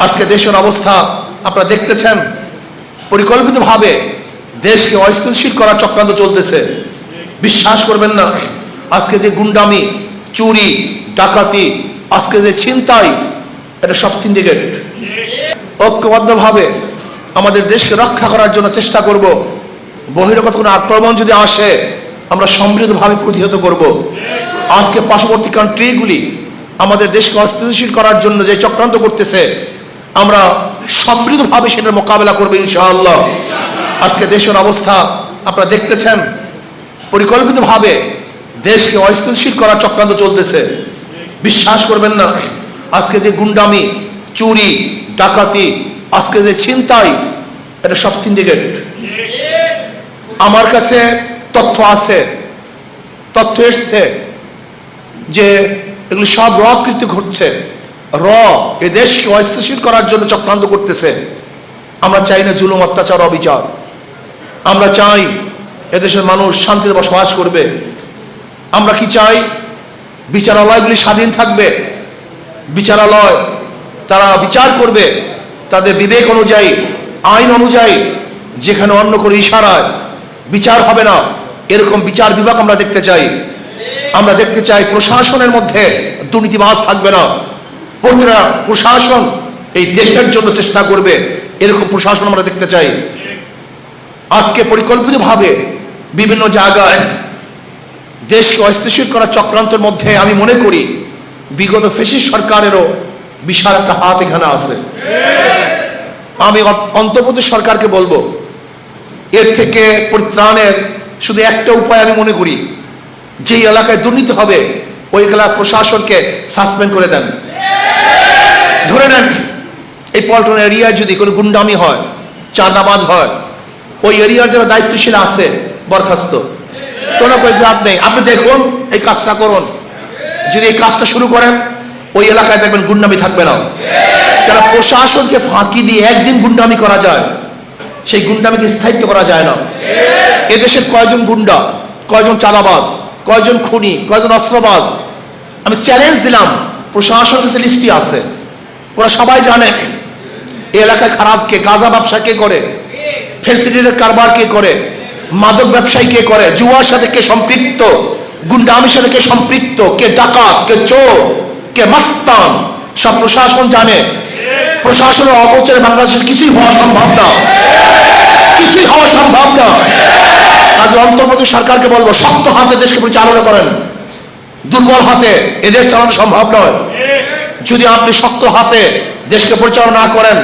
আজকে দেশের অবস্থা আপনারা দেখতেছেন, পরিকল্পিতভাবে দেশকে অস্থিতিশীল করার চক্রান্ত চলতেছে। বিশ্বাস করবেন না, আজকে যে গুন্ডামি, চুরি, ডাকাতি, আজকে যে ছিনতাই, এটা সব সিন্ডিকেট। ঐক্যবদ্ধভাবে আমাদের দেশকে রক্ষা করার জন্য চেষ্টা করব। বহিরাগত কোনো আক্রমণ যদি আসে আমরা সমৃদ্ধভাবে প্রতিহত করব। আজকে পার্শ্ববর্তী কান্ট্রিগুলি আমাদের দেশকে অস্থিতিশীল করার জন্য যে চক্রান্ত করতেছে, আমরা সমৃদ্ধভাবে সেটার মোকাবেলা করবো ইনশাআল্লাহ। আজকে দেশের অবস্থা আপনারা দেখতেছেন, পরিকল্পিতভাবে দেশকে অস্থিতিশীল করার চক্রান্ত চলতেছে। বিশ্বাস করবেন না, আজকে যে গুন্ডামি, চুরি, ডাকাতি, আজকে যে ছিনতাই, এটা সব সিন্ডিকেট। আমার কাছে তথ্য আছে, তথ্য এসছে যে এগুলি সব কৃত্য ঘটছে। এ দেশকে অস্থিতিশীল করার জন্য চক্রান্ত করতেছে। আমরা চাই না জুলুম, অত্যাচার, অবিচার। আমরা চাই এদেশের মানুষ শান্তিতে বসবাস করবে। আমরা কি চাই? বিচারালয়গুলি স্বাধীন থাকবে। বিচারালয় তারা বিচার করবে তাদের বিবেক অনুযায়ী, আইন অনুযায়ী। যেখানে অন্য কোনো ইশারায় বিচার হবে না, এরকম বিচার বিভাগ আমরা দেখতে চাই। আমরা দেখতে চাই প্রশাসনের মধ্যে দুর্নীতিবাজ থাকবে না। প্রতিটা প্রশাসন এই দেশের জন্য চেষ্টা করবে, এরকম প্রশাসন আমরা দেখতে চাই। আজকে পরিকল্পিতভাবে বিভিন্ন জায়গায় দেশকে অস্থিতিশীল করার চক্রান্তের মধ্যে আমি মনে করি বিগত ফ্যাসিস্ট সরকারেরও বিশাল একটা হাত এখানে আছে। আমি অন্তর্বর্তী সরকারকে বলবো, এর থেকে পরিত্রাণের শুধু একটা উপায় আমি মনে করি, যেই এলাকায় দুর্নীতি হবে ওই এলাকার প্রশাসনকে সাসপেন্ড করে দেন। ধরে নেন এই পল্টন এরিয়ায় যদি কোনো গুন্ডামি হয়, চাঁদাবাজ হয়, ওই এরিয়ার যারা দায়িত্বশীল আছে বরখাস্ত, কোনো লাভ নেই। আপনি দেখুন, এই কাজটা করুন। যদি এই কাজটা শুরু করেন ওই এলাকায় দেখবেন গুন্ডামি থাকবে না। যারা প্রশাসনকে ফাঁকি দিয়ে একদিন গুন্ডামি করা যায়, সেই গুন্ডামিকে স্থায়িত্ব করা যায় না। এদেশের কয়জন গুন্ডা, কয়জন চাঁদাবাজ, কয়জন খুনি, কয়জন অস্ত্রবাজ, আমি চ্যালেঞ্জ দিলাম, প্রশাসনের কাছে লিস্টটি আছে। ওরা সবাই জানে এই এলাকায় খারাপ কে, গাঁজা ব্যবসা কে করে, ফেন্সিডিলের কারবার কে করে, মাদক ব্যবসায়ী কে করে, জুয়ার সাথে কে সম্পৃক্ত, গুন্ডামির সাথে কে সম্পৃক্ত, কে ডাকাত, কে চোর, কে মাস্তান, সব প্রশাসন জানে। প্রশাসনের অগোচরে বাংলাদেশের কিছুই হওয়া সম্ভব না, কিছুই হওয়া সম্ভব না। আজ অন্তর্বর্তী সরকারকে বলবো, শক্ত হাতে দেশকে পরিচালনা করেন, দুর্বল হাতে এদেশ চালানো সম্ভব নয়। যদি আপনি শক্ত হাতে দেশকে পরিচালনা না করেন,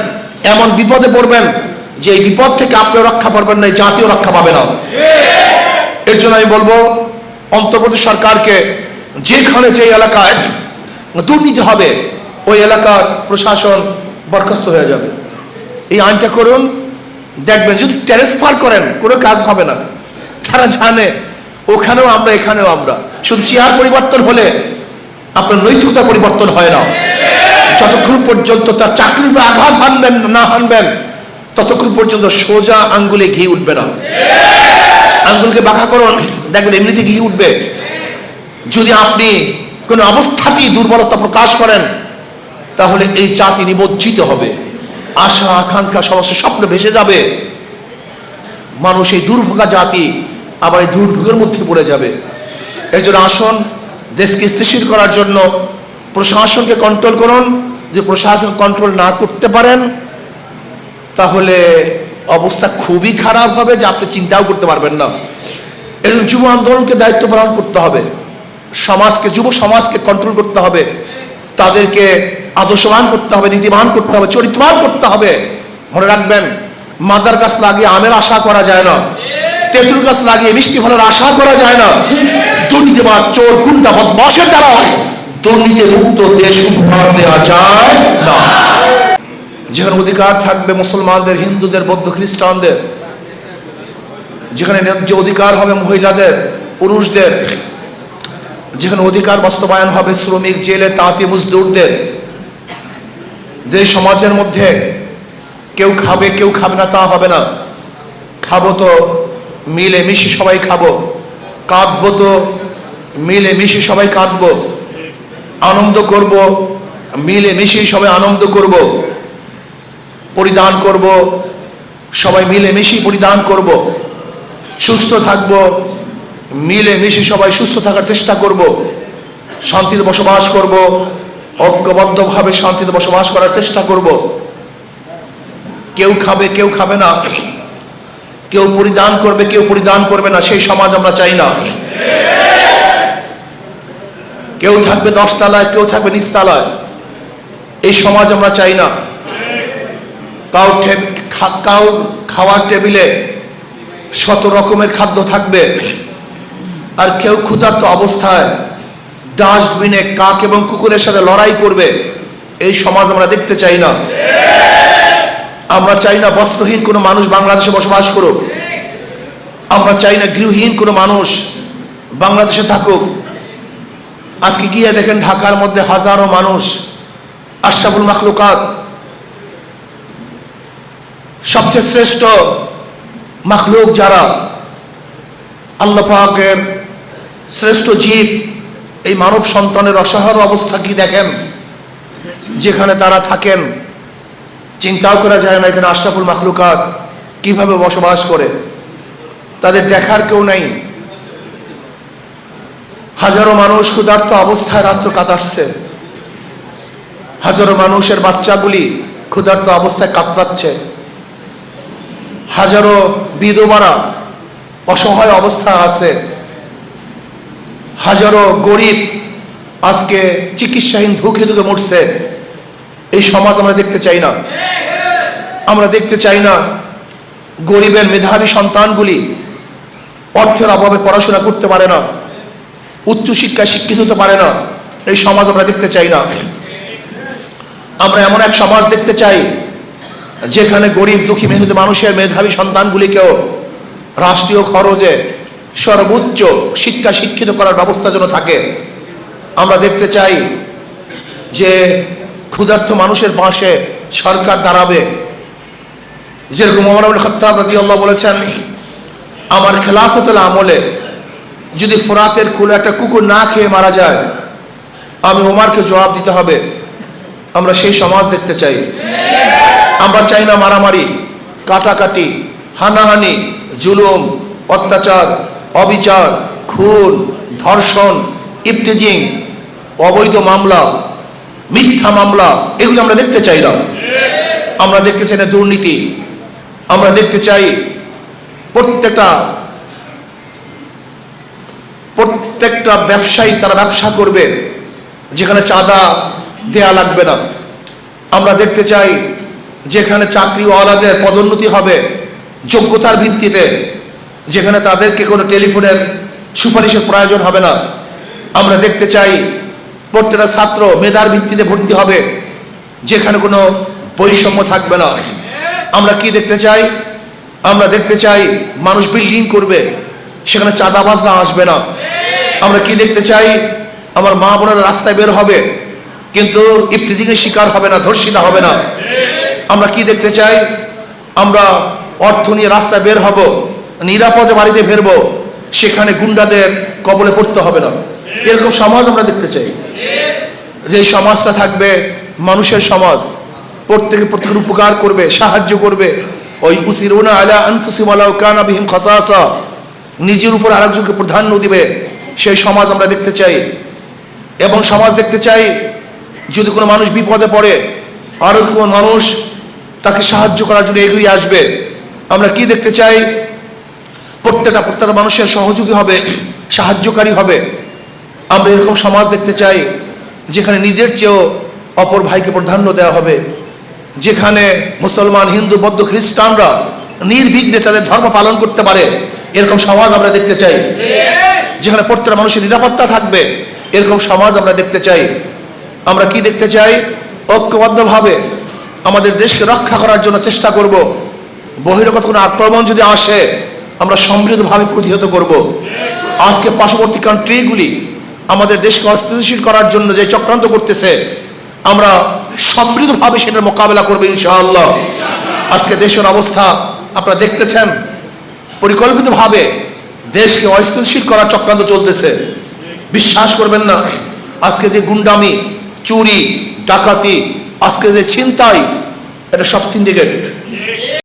এমন বিপদে পড়বেন যে এই বিপদ থেকে আপনিও রক্ষা পাবেন না, জাতীয় রক্ষা পাবে না। এর জন্য আমি বলবো অন্তর্বর্তী সরকারকে, যেখানে যে এলাকায় দুর্নীতি হবে ওই এলাকার প্রশাসন বরখাস্ত হয়ে যাবে। এই আইনটা করুন, দেখবেন যদি ট্রান্সফার করেন কোনো কাজ হবে না। তারা জানে ওখানেও আমরা, এখানেও আমরা। শুধু চেয়ার পরিবর্তন হলে আপনার নৈতিকতা পরিবর্তন হয় না। যতক্ষণ পর্যন্ত তার চাকরির আঘাত হানবেন না হানবেন, ততক্ষণ পর্যন্ত সোজা আঙ্গুলে ঘি উঠবে না। আঙ্গুলকে বাঁকা করুন, দেখবেন এমনিতে ঘি উঠবে। যদি আপনি কোনো অবস্থাতেই দুর্বলতা প্রকাশ করেন, তাহলে এই জাতি নিমজ্জিত হবে। আশা আকাঙ্ক্ষা সমস্ত স্বপ্ন ভেসে যাবে। মানুষ এই দুর্ভোগা জাতি আবার এই দুর্ভোগের মধ্যে পড়ে যাবে। এর জন্য আসুন, দেশকে স্থিতিশীল করার জন্য প্রশাসনকে কন্ট্রোল করুন। যে প্রশাসন কন্ট্রোল না করতে পারেন, তাহলে অবস্থা খুবই খারাপ হবে, যে আপনি চিন্তাও করতে পারবেন না। এর জন্য যুব আন্দোলনকে দায়িত্ব পালন করতে হবে, সমাজকে, যুব সমাজকে কন্ট্রোল করতে হবে, তাদেরকে আদর্শবান করতে হবে, নীতিবান করতে হবে, চরিত্রবান করতে হবে। মনে রাখবেন, মাদার গাছ লাগিয়ে আমের আশা করা যায় না, তেঁতুল গাছ লাগিয়ে মিষ্টি ফলের আশা করা যায় না। দুর্নীতিবাদ, চোর, গুন্ডা, বদমাশের দ্বারা দুর্নীতি মুক্ত দেশ উপহার দেওয়া যায় না। যেখানে অধিকার থাকবে মুসলমানদের, হিন্দুদের, বৌদ্ধ, খ্রিস্টানদের, যেখানে ন্যায্য অধিকার হবে মহিলাদের, পুরুষদের, যেখানে অধিকার বাস্তবায়ন হবে শ্রমিক, জেলে, তাঁতি, মজদুরদের, যে সমাজের মধ্যে কেউ খাবে কেউ খাবে না তা হবে না। খাবো তো মিলে মিশে সবাই খাবো, কাঁদবো তো মিলে মিশে সবাই কাঁদবো, আনন্দ করব মিলে মিশে সবাই আনন্দ করব। পরিধান করব, সবাই মিলেমিশে পরিধান করব, সুস্থ থাকব, মিলেমিশে সবাই সুস্থ থাকার চেষ্টা করব, শান্তিতে বসবাস করব, ঐক্যবদ্ধভাবে শান্তিতে বসবাস করার চেষ্টা করব। কেউ খাবে কেউ খাবে না, কেউ পরিধান করবে কেউ পরিধান করবে না, সেই সমাজ আমরা চাই না। কেউ থাকবে 10 তলায় কেউ থাকবে নিচতলায়, এই সমাজ আমরা চাই না। কাউ খাওয়ার টেবিলে 100 রকমের খাদ্য থাকবে, আর কেউ ক্ষুধার্ত অবস্থায় ডাস্টবিনে কাক এবং কুকুরের সাথে লড়াই করবে, এই সমাজ আমরা দেখতে চাই না। আমরা চাই না বস্ত্রহীন কোনো মানুষ বাংলাদেশে বসবাস করুক, আমরা চাই না গৃহহীন কোনো মানুষ বাংলাদেশে থাকুক। আজকে গিয়ে দেখেন ঢাকার মধ্যে হাজারো মানুষ, আশরাফুল মাখলুকাত, সবচেয়ে শ্রেষ্ঠ মাখলুক যারা, আল্লাহ পাকের শ্রেষ্ঠ জীব, এই মানব সন্তানের অসহায় অবস্থা কি দেখেন। যেখানে তারা থাকেন চিন্তাও করা যায় না এখানে আশরাফুল মাখলুকাত কিভাবে বসবাস করে, তাদের দেখার কেউ নাই। হাজারো মানুষ ক্ষুধার্ত অবস্থায় রাত্র কাটাচ্ছে, হাজারো মানুষের বাচ্চাগুলি ক্ষুধার্ত অবস্থায় কাতরাচ্ছে, হাজারো বিধবারা অসহায় অবস্থা আছে, হাজারো গরিব আজকে চিকিৎসাহীন ধুকে ধুকে মরছে। এই সমাজ আমরা দেখতে চাই না। আমরা দেখতে চাই না গরিবের মেধাবী সন্তানগুলি অর্থের অভাবে পড়াশোনা করতে পারে না, উচ্চশিক্ষায় শিক্ষিত হতে পারে না, এই সমাজ আমরা দেখতে চাই না। আমরা এমন এক সমাজ দেখতে চাই যেখানে গরিব দুঃখী মেহনতি মানুষের মেধাবী সন্তানগুলিকেও রাষ্ট্রীয় খরচে সর্বোচ্চ শিক্ষা শিক্ষিত করার ব্যবস্থা যেন থাকে। আমরা দেখতে চাই যে ক্ষুধার্ত মানুষের পাশে সরকার দাঁড়াবে। যেরকম ওমর ইবনে খাত্তাব রাদিয়াল্লাহু বলেছেন, আমার খেলাফতের আমলে যদি ফোরাতের কুলে একটা কুকুর না খেয়ে মারা যায়, আমি ওমরকে জবাব দিতে হবে। আমরা সেই সমাজ দেখতে চাই। আমরা চাই না মারামারি, কাটাকাটি, হানাহানি, জুলুম, অত্যাচার, অবিচার, খুন, ধর্ষণ, ইফতিজিং, অবৈধ মামলা, মিথ্যা মামলা, এগুলো আমরা দেখতে চাই না। আমরা দেখতে চাই না দুর্নীতি। আমরা দেখতে চাই প্রত্যেকটা ব্যবসায়ী তারা ব্যবসা করবে যেখানে চাঁদা দেয়া লাগবে না। আমরা দেখতে চাই যেখানে চাকরিওয়ালাদের পদোন্নতি হবে যোগ্যতার ভিত্তিতে, যেখানে তাদেরকে কোনো টেলিফোনের সুপারিশের প্রয়োজন হবে না। আমরা দেখতে চাই প্রত্যেকটা ছাত্র মেধার ভিত্তিতে ভর্তি হবে, যেখানে কোনো বৈষম্য থাকবে না। আমরা কি দেখতে চাই? আমরা দেখতে চাই মানুষ বিল্ডিং করবে, সেখানে চাঁদাবাজরা আসবে না। আমরা কি দেখতে চাই? আমার মা বোনেরা রাস্তায় বের হবে কিন্তু ইফতিজিংয়ের শিকার হবে না, ধর্ষিতা হবে না। আমরা কি দেখতে চাই? আমরা অর্থ নিয়ে রাস্তায় বের হব, নিরাপদে বাড়িতে ফিরবো, সেখানে গুন্ডাদের কবলে পড়তে হবে না। এরকম সমাজ আমরা দেখতে চাই, যে সমাজটা থাকবে মানুষের সমাজ, প্রত্যেকের উপকার করবে, সাহায্য করবে। ওই উসিরুনা আলা আনফুসিহিম ওয়ালাউ কানা বিহিম খাসাসা, নিজের উপর আরেকজনকে প্রাধান্য দিবে, সেই সমাজ আমরা দেখতে চাই। এবং সমাজ দেখতে চাই যদি কোনো মানুষ বিপদে পড়ে আরো কোনো মানুষ তাকে সাহায্য করার জন্য এগিয়ে আসবে। আমরা কি দেখতে চাই? প্রত্যেকটা মানুষের সহযোগী হবে, সাহায্যকারী হবে। আমরা এরকম সমাজ দেখতে চাই যেখানে নিজের চেয়েও অপর ভাইকে প্রাধান্য দেওয়া হবে, যেখানে মুসলমান, হিন্দু, বৌদ্ধ, খ্রিস্টানরা নির্বিঘ্নে তাদের ধর্ম পালন করতে পারে, এরকম সমাজ আমরা দেখতে চাই। যেখানে প্রত্যেকটা মানুষের নিরাপত্তা থাকবে, এরকম সমাজ আমরা দেখতে চাই। আমরা কি দেখতে চাই? ঐক্যবদ্ধভাবে আমাদের দেশকে রক্ষা করার জন্য চেষ্টা করব। বহিরাগত কোনো আক্রমণ যদি আসে আমরা সমৃদ্ধভাবে প্রতিহত করব। আজকে পার্শ্ববর্তী কান্ট্রিগুলি আমাদের দেশকে অস্থিতিশীল করার জন্য যে চক্রান্ত করতেছে, আমরা সমৃদ্ধভাবে সেটার মোকাবেলা করবো ইনশাআল্লাহ। আজকে দেশের অবস্থা আপনারা দেখতেছেন, পরিকল্পিতভাবে দেশকে অস্থিতিশীল করার চক্রান্ত চলতেছে। বিশ্বাস করবেন না, আজকে যে গুন্ডামি, চুরি, ডাকাতি, আজকে যে ছিনতাই, এটা সব সিন্ডিকেট।